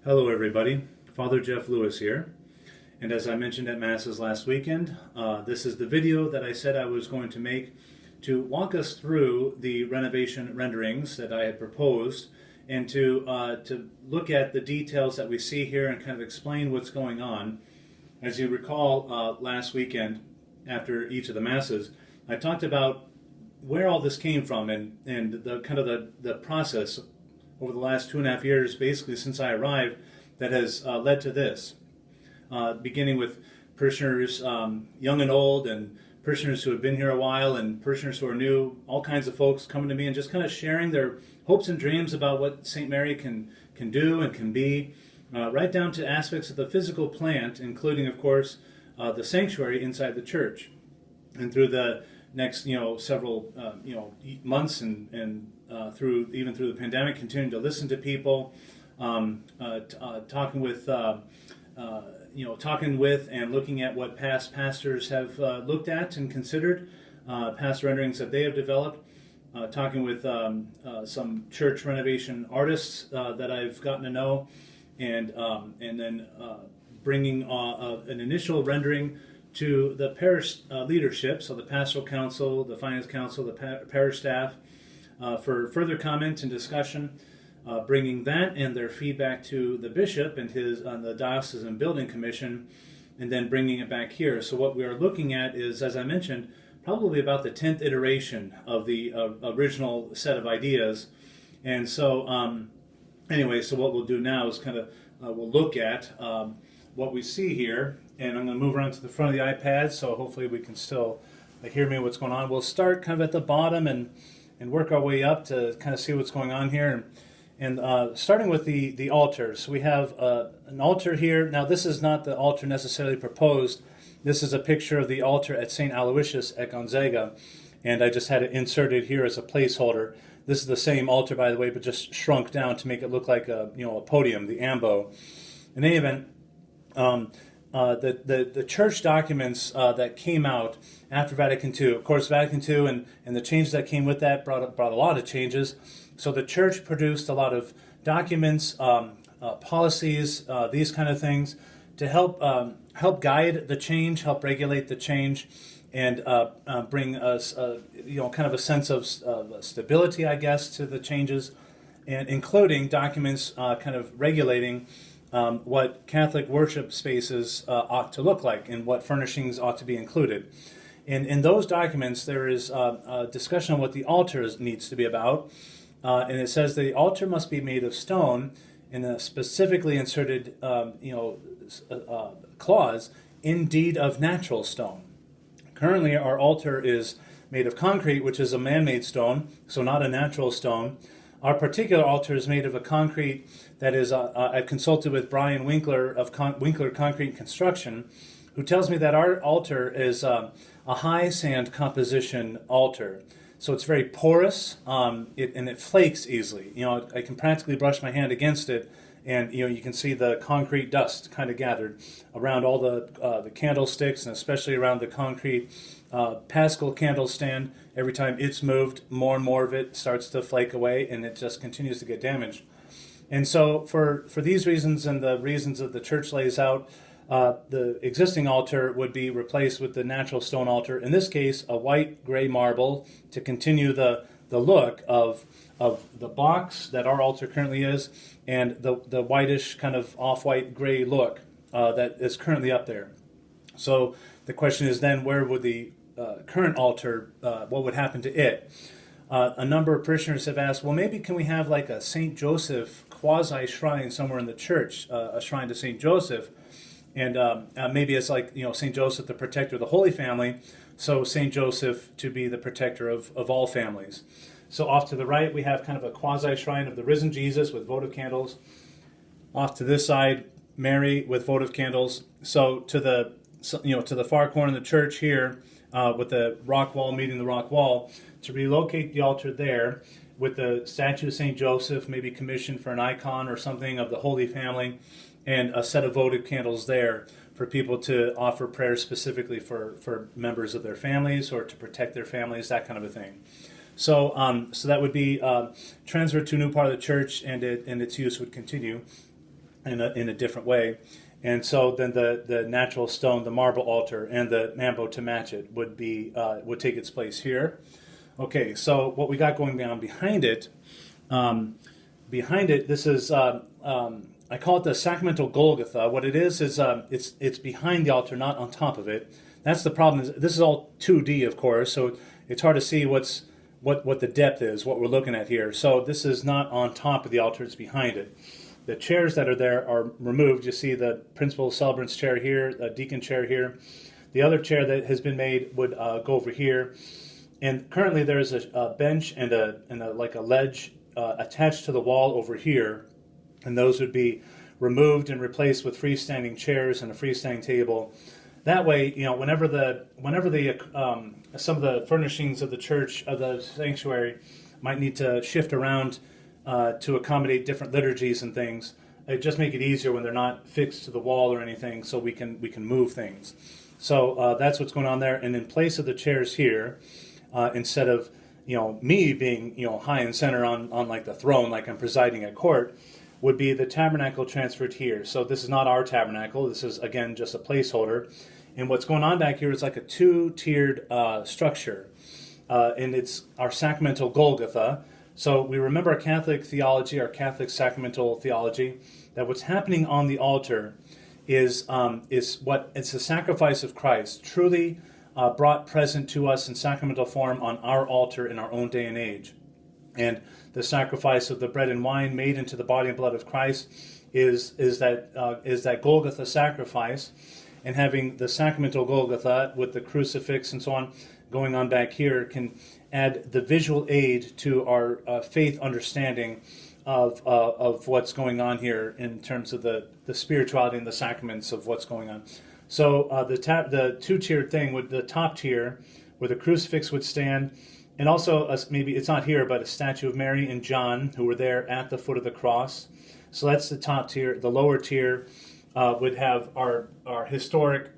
Hello everybody, Father Jeff Lewis here, and as I mentioned at Masses last weekend, this is the video that I said I was going to make to walk us through the renovation renderings that I had proposed and to look at the details that we see here and kind of explain what's going on. As you recall, last weekend after each of the Masses, I talked about where all this came from and the kind of the process over the last 2.5 years, basically since I arrived, that has led to this. Beginning with parishioners, young and old, and parishioners who have been here a while, and parishioners who are new, all kinds of folks coming to me and just kind of sharing their hopes and dreams about what St. Mary can do and can be, right down to aspects of the physical plant, including, of course, the sanctuary inside the church. And through the next, several, months and through the pandemic, continuing to listen to people, talking with and looking at what past pastors have looked at and considered, past renderings that they have developed, talking with some church renovation artists that I've gotten to know, and then bringing an initial rendering to the parish leadership, so the pastoral council, the finance council, the parish staff, for further comment and discussion, bringing that and their feedback to the bishop and the diocesan building commission, and then bringing it back here. So what we are looking at is, as I mentioned, probably about the 10th iteration of the original set of ideas. And so so what we'll do now is kind of we'll look at what we see here, and I'm going to move around to the front of the iPad, so hopefully we can still hear me what's going on. We'll start kind of at the bottom and work our way up to kind of see what's going on here. And starting with the altar. So we have an altar here. Now this is not the altar necessarily proposed. This is a picture of the altar at St. Aloysius at Gonzaga, and I just had it inserted here as a placeholder. This is the same altar, by the way, but just shrunk down to make it look like a podium, the ambo. In any event, the church documents that came out after Vatican II, of course, Vatican II and the changes that came with that brought a lot of changes. So the church produced a lot of documents, policies, these kind of things to help guide the change, help regulate the change, and bring us kind of a sense of stability, I guess, to the changes, and including documents kind of regulating what Catholic worship spaces ought to look like and what furnishings ought to be included. In those documents, there is a discussion on what the altar needs to be about. And it says the altar must be made of stone in a specifically inserted clause, indeed of natural stone. Currently, our altar is made of concrete, which is a man-made stone, so not a natural stone. Our particular altar is made of a concrete that is, I've consulted with Brian Winkler of Winkler Concrete Construction, who tells me that our altar is a high sand composition altar. So it's very porous, and it flakes easily. I can practically brush my hand against it, and you can see the concrete dust kind of gathered around all the candlesticks, and especially around the concrete Paschal candle stand. Every time it's moved, more and more of it starts to flake away, and it just continues to get damaged. And so for these reasons and the reasons that the church lays out, the existing altar would be replaced with the natural stone altar. In this case, a white gray marble to continue the look of the box that our altar currently is, and the whitish kind of off-white gray look that is currently up there. So the question is then, where would the current altar, what would happen to it? A number of parishioners have asked, well, maybe can we have like a St. Joseph quasi-shrine somewhere in the church, a shrine to St. Joseph? And maybe it's like, St. Joseph, the protector of the Holy Family, so St. Joseph to be the protector of all families. So off to the right, we have kind of a quasi-shrine of the risen Jesus with votive candles. Off to this side, Mary with votive candles. So to the far corner of the church here, with the rock wall meeting the rock wall, to relocate the altar there with the statue of St. Joseph, maybe commissioned for an icon or something of the Holy Family, and a set of votive candles there for people to offer prayers specifically for members of their families or to protect their families, that kind of a thing. So that would be transferred to a new part of the church, and its use would continue. in a different way. And so then the natural stone, the marble altar, and the mambo to match it would take its place here. Okay, so what we got going on behind it, this is I call it the Sacramental Golgotha. What it is it's behind the altar, not on top of it. That's the problem. This is all 2D, of course, so it's hard to see what the depth is, what we're looking at here. So this is not on top of the altar; it's behind it. The chairs that are there are removed. You see the principal celebrant's chair here, a deacon chair here. The other chair that has been made would go over here. And currently there is a bench and a ledge attached to the wall over here. And those would be removed and replaced with freestanding chairs and a freestanding table. That way, whenever some of the furnishings of the church, of the sanctuary, might need to shift around to accommodate different liturgies and things, it just make it easier when they're not fixed to the wall or anything, so we can move things. So that's what's going on there. And in place of the chairs here, instead of me being high and center on like the throne, like I'm presiding at court, would be the tabernacle transferred here. So this is not our tabernacle. This is again just a placeholder. And what's going on back here is like a two-tiered structure, and it's our Sacramental Golgotha. So we remember our Catholic theology, our Catholic sacramental theology, that what's happening on the altar is the sacrifice of Christ, truly brought present to us in sacramental form on our altar in our own day and age. And the sacrifice of the bread and wine made into the body and blood of Christ is that Golgotha sacrifice. And having the Sacramental Golgotha with the crucifix and so on going on back here can add the visual aid to our faith understanding of what's going on here in terms of the spirituality and the sacraments of what's going on. So the two-tiered thing, with the top tier where the crucifix would stand, and also maybe it's not here, but a statue of Mary and John who were there at the foot of the cross. So that's the top tier. The lower tier would have our historic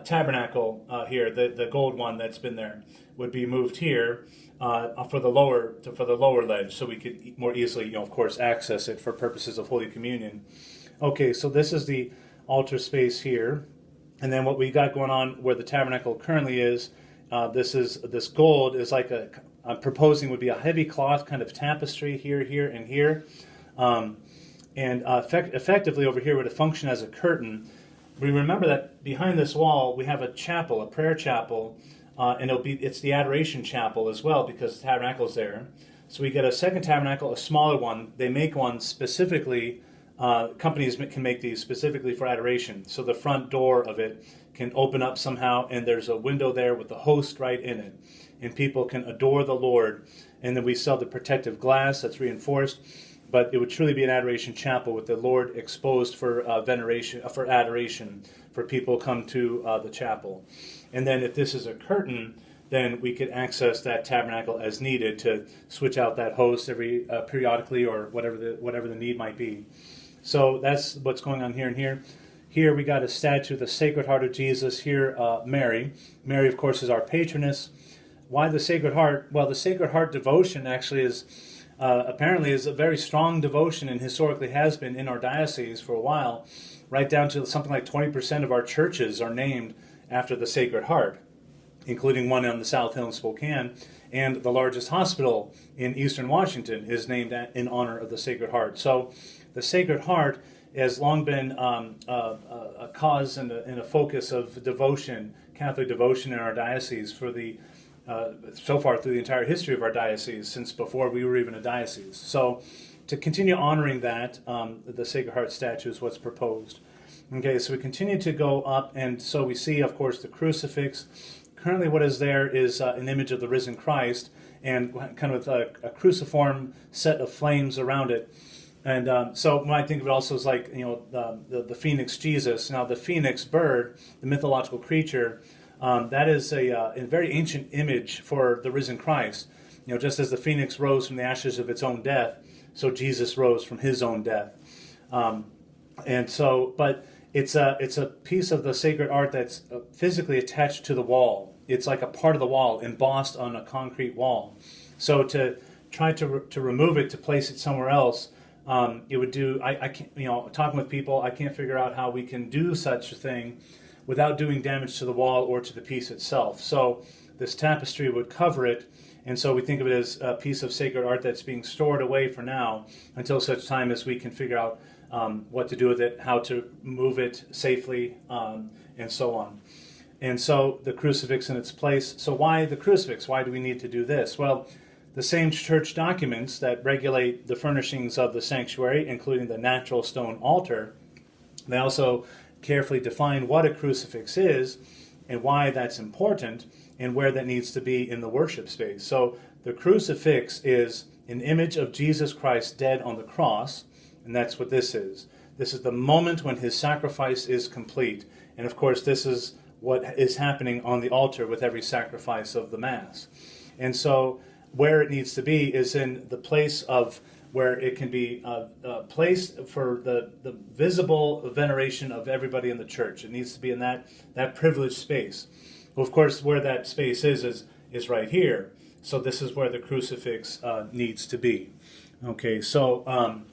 tabernacle here, the gold one that's been there, would be moved here for the lower ledge, so we could more easily, of course, access it for purposes of Holy Communion. Okay, so this is the altar space here, and then what we got going on where the tabernacle currently is, this gold is like I'm proposing would be a heavy cloth kind of tapestry here, and here. And effectively over here would function as a curtain. We remember that behind this wall we have a chapel, a prayer chapel, and it's the Adoration chapel as well because the tabernacle's there. So we get a second tabernacle, a smaller one. They make one specifically. Companies can make these specifically for adoration. So the front door of it can open up somehow, and there's a window there with the host right in it, and people can adore the Lord. And then we sell the protective glass that's reinforced. But it would truly be an adoration chapel with the Lord exposed for veneration, for adoration, for people come to the chapel. And then if this is a curtain, then we could access that tabernacle as needed to switch out that host every periodically or whatever the need might be. So that's what's going on here and here. Here we got a statue of the Sacred Heart of Jesus. Here, Mary. Mary, of course, is our patroness. Why the Sacred Heart? Well, the Sacred Heart devotion actually is apparently is a very strong devotion and historically has been in our diocese for a while, right down to something like 20% of our churches are named after the Sacred Heart, including one on the South Hill in Spokane, and the largest hospital in eastern Washington is named in honor of the Sacred Heart. So the Sacred Heart has long been a cause and a focus of devotion, Catholic devotion in our diocese for so far through the entire history of our diocese, since before we were even a diocese. So to continue honoring that, the Sacred Heart statue is what's proposed. Okay, so we continue to go up, and so we see, of course, the crucifix. Currently what is there is an image of the risen Christ, and kind of a cruciform set of flames around it. And so when I think of it also as like, the phoenix Jesus. Now the phoenix bird, the mythological creature, that is a very ancient image for the risen Christ. Just as the phoenix rose from the ashes of its own death, so Jesus rose from his own death. But it's a piece of the sacred art that's physically attached to the wall. It's like a part of the wall, embossed on a concrete wall. So to try to remove it, to place it somewhere else, it would do. I can't, talking with people, I can't figure out how we can do such a thing without doing damage to the wall or to the piece itself. So this tapestry would cover it, and so we think of it as a piece of sacred art that's being stored away for now until such time as we can figure out what to do with it, how to move it safely, and so on. And so the crucifix in its place. So why the crucifix? Why do we need to do this? Well, the same church documents that regulate the furnishings of the sanctuary, including the natural stone altar, they also carefully define what a crucifix is and why that's important and where that needs to be in the worship space. So the crucifix is an image of Jesus Christ dead on the cross, and that's what this is. This is the moment when his sacrifice is complete. And of course, this is what is happening on the altar with every sacrifice of the Mass. And so where it needs to be is in the place of where it can be placed for the visible veneration of everybody in the church. It needs to be in that privileged space. Well, of course, where that space is right here. So this is where the crucifix needs to be. Okay, so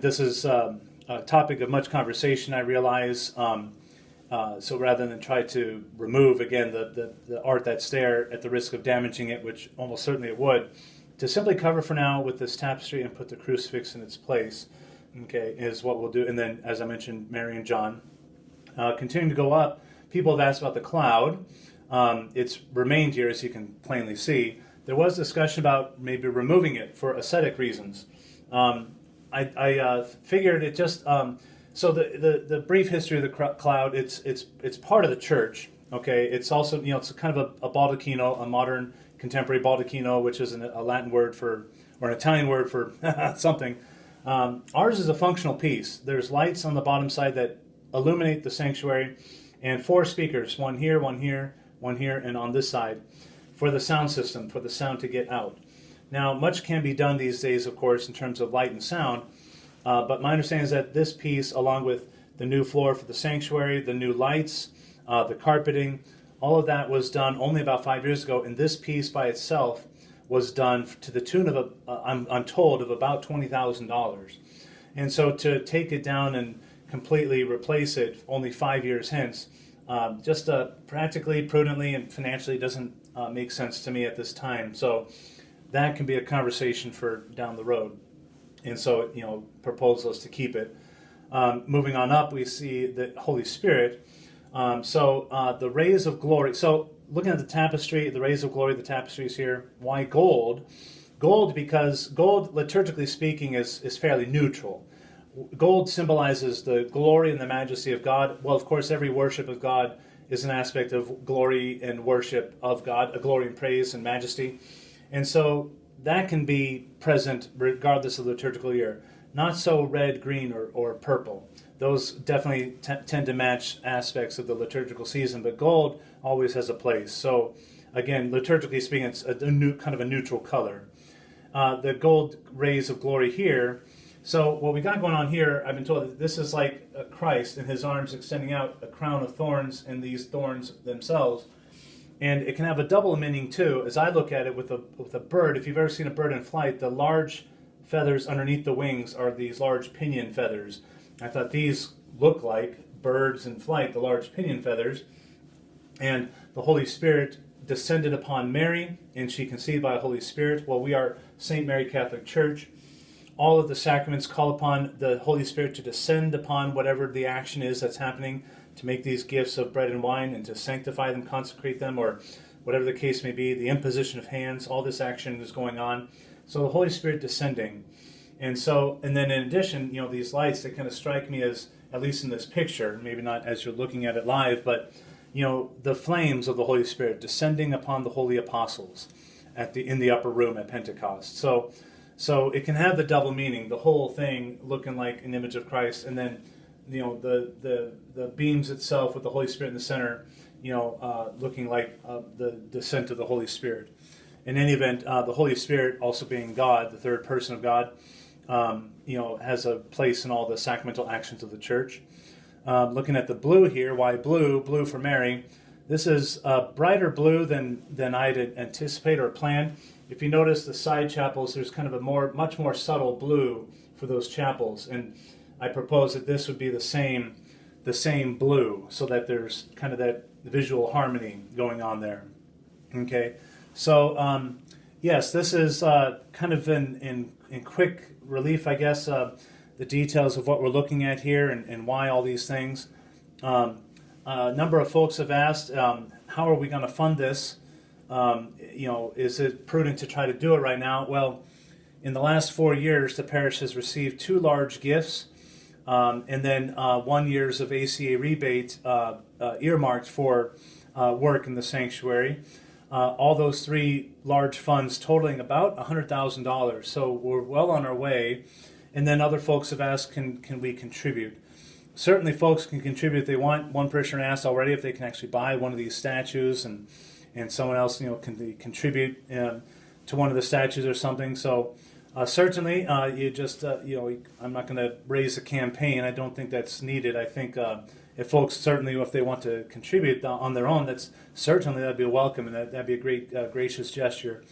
this is a topic of much conversation, I realize. So rather than try to remove, again, the art that's there at the risk of damaging it, which almost certainly it would, to simply cover for now with this tapestry and put the crucifix in its place, okay, is what we'll do. And then, as I mentioned, Mary and John. Continuing to go up, people have asked about the cloud. It's remained here, as you can plainly see. There was discussion about maybe removing it for ascetic reasons. I figured it just... So the brief history of the cloud, it's part of the church. Okay, it's also, it's kind of a baldacchino, a modern contemporary baldacchino, which is a Latin word for, or an Italian word for something. Ours is a functional piece. There's lights on the bottom side that illuminate the sanctuary, and 4 speakers, one here, one here, one here, and on this side, for the sound system, for the sound to get out. Now, much can be done these days, of course, in terms of light and sound. But my understanding is that this piece, along with the new floor for the sanctuary, the new lights, the carpeting, all of that was done only about 5 years ago. And this piece by itself was done to the tune of, I'm told, of about $20,000. And so to take it down and completely replace it only 5 years hence, just practically, prudently, and financially doesn't make sense to me at this time. So that can be a conversation for down the road. And so, proposal is to keep it. Moving on up, we see the Holy Spirit. The rays of glory. So looking at the tapestry, the rays of glory, the tapestry is here. Why gold? Gold, because gold, liturgically speaking, is fairly neutral. Gold symbolizes the glory and the majesty of God. Well, of course, every worship of God is an aspect of glory and worship of God, a glory and praise and majesty. And so that can be present regardless of the liturgical year. Not so red, green, or purple. Those definitely tend to match aspects of the liturgical season, but gold always has a place. So again, liturgically speaking, it's kind of a neutral color. The gold rays of glory here. So what we got going on here, I've been told that this is like Christ and his arms extending out, a crown of thorns, and these thorns themselves. And it can have a double meaning too. As I look at it with a bird, if you've ever seen a bird in flight, the large feathers underneath the wings are these large pinion feathers. I thought these look like birds in flight, the large pinion feathers. And the Holy Spirit descended upon Mary, and she conceived by the Holy Spirit. Well, we are St. Mary Catholic Church. All of the sacraments call upon the Holy Spirit to descend upon whatever the action is that's happening, to make these gifts of bread and wine and to sanctify them, consecrate them, or whatever the case may be, the imposition of hands, all this action is going on. So the Holy Spirit descending. And then in addition, these lights that kind of strike me as, at least in this picture, maybe not as you're looking at it live, but, the flames of the Holy Spirit descending upon the holy apostles in the upper room at Pentecost. So it can have the double meaning, the whole thing looking like an image of Christ, and then the beams itself with the Holy Spirit in the center, looking like the descent of the Holy Spirit. In any event, the Holy Spirit, also being God, the third person of God, has a place in all the sacramental actions of the church. Looking at the blue here, why blue? Blue for Mary. This is brighter blue than I'd anticipate or planned. if you notice the side chapels, there's kind of a much more subtle blue for those chapels, and I propose that this would be the same blue, so that there's kind of that visual harmony going on there. Okay, so yes, this is kind of in quick relief, I guess, the details of what we're looking at here and why all these things. A number of folks have asked, how are we going to fund this? Is it prudent to try to do it right now? Well, in the last 4 years, the parish has received 2 large gifts, and then 1 year's of ACA rebate earmarked for work in the sanctuary. All those 3 large funds totaling about $100,000. So we're well on our way. And then other folks have asked, can we contribute? Certainly folks can contribute if they want. One person asked already if they can actually buy one of these statues, and someone else, can they contribute to one of the statues or something. So certainly, you just, I'm not going to raise a campaign. I don't think that's needed. I think if folks certainly, if they want to contribute on their own, that'd be a welcome, and that'd be a great, gracious gesture.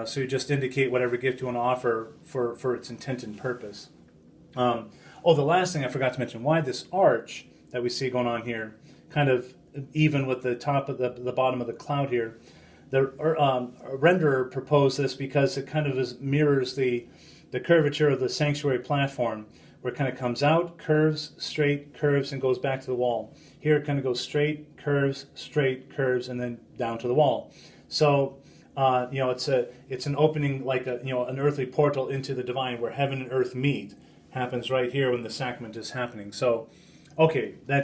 So you just indicate whatever gift you want to offer for its intent and purpose. The last thing I forgot to mention, why this arch that we see going on here, kind of even with the top of the bottom of the cloud here. The renderer proposed this because it kind of mirrors the curvature of the sanctuary platform, where it kind of comes out, curves, straight, curves, and goes back to the wall. Here it kind of goes straight, curves, and then down to the wall. So it's an opening like an earthly portal into the divine, where heaven and earth meet. Happens right here when the sacrament is happening. So, okay, I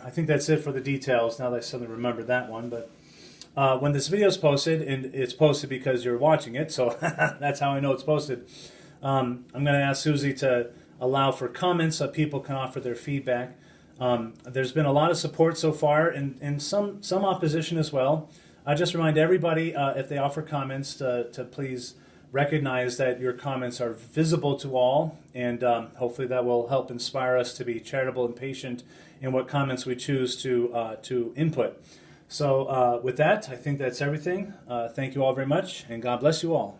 think that's it for the details. Now that I suddenly remember that one, but when this video is posted, and it's posted because you're watching it, so that's how I know it's posted. I'm going to ask Susie to allow for comments so people can offer their feedback. There's been a lot of support so far, and some opposition as well. I just remind everybody, if they offer comments, to please recognize that your comments are visible to all, and hopefully that will help inspire us to be charitable and patient in what comments we choose to input. So with that, I think that's everything. Thank you all very much, and God bless you all.